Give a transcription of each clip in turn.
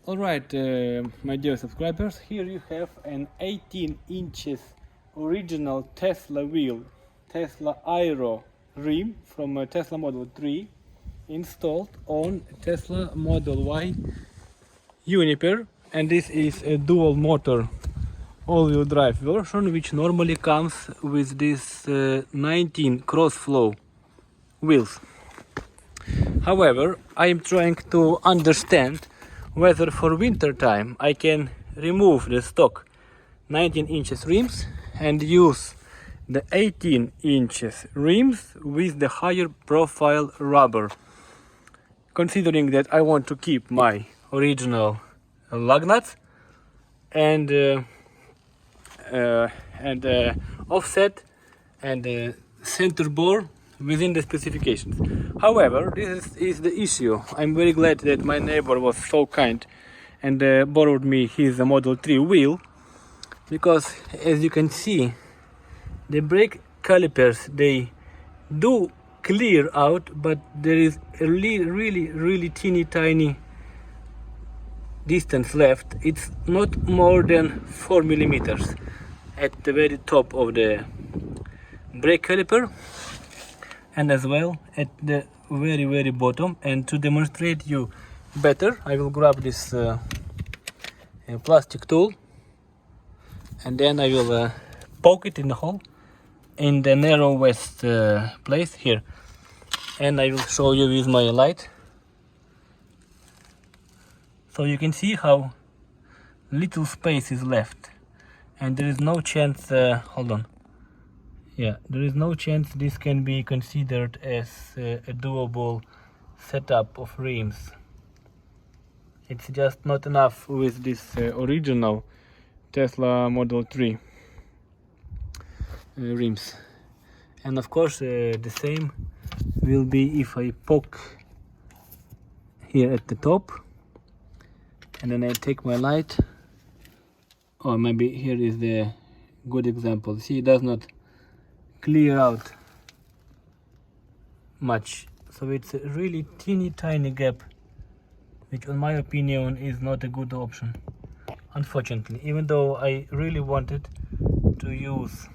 Alright, my dear subscribers, here you have an 18 inches original Tesla wheel, Tesla Aero Rim from a Tesla Model 3 installed on Tesla Model Y Juniper, and this is a dual motor all-wheel drive version which normally comes with this 19 cross-flow wheels. However, I am trying to understand whether for winter time I can remove the stock 19 inches rims and use the 18 inches rims with the higher profile rubber, considering that I want to keep my original lug nuts and offset and center bore within the specifications. However, this is the issue. I'm very glad that my neighbor was so kind and borrowed me his Model 3 wheel, because as you can see, the brake calipers, they do clear out, but there is a really teeny tiny distance left. It's not more than 4 millimeters at the very top of the brake caliper, and as well at the very bottom. And to demonstrate you better, I will grab this plastic tool, and then I will poke it in the hole in the narrowest place here, and I will show you with my light, so you can see how little space is left, and there is no chance hold on. Yeah, there is no chance this can be considered as a doable setup of rims. It's just not enough with this original Tesla Model 3 rims. And of course the same will be if I poke here at the top, and then I take my light, or maybe here is the good example. See, it does not clear out much, so it's a really teeny tiny gap, which in my opinion is not a good option, unfortunately, even though I really wanted to use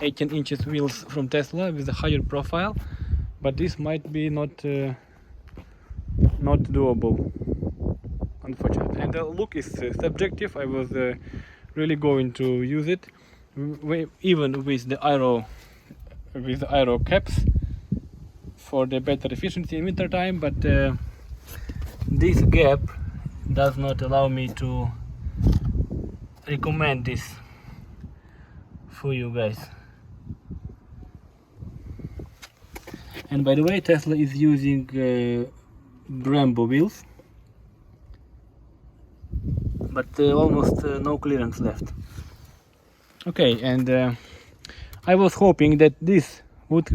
18 inches wheels from Tesla with a higher profile, but this might be not doable, unfortunately. And the look is subjective. I was really going to use it even with the aero caps for the better efficiency in winter time, but this gap does not allow me to recommend this for you guys. And by the way, Tesla is using Brembo wheels, but almost no clearance left. Okay, and I was hoping that this would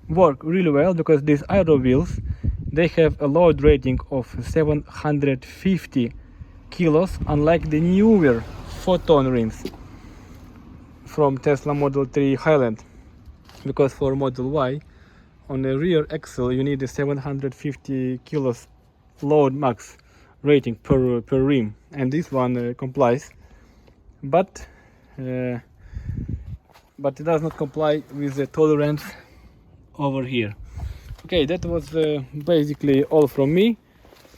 work really well, because these aero wheels, they have a load rating of 750 kilos, unlike the newer 4-ton rims from Tesla Model 3 Highland, because for Model Y on the rear axle you need a 750 kilos load max rating per rim, and this one complies, but it does not comply with the tolerance over here. Okay, that was basically all from me,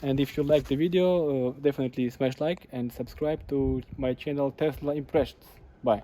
and if you like the video, definitely smash like and subscribe to my channel Tesla Impressions. Bye.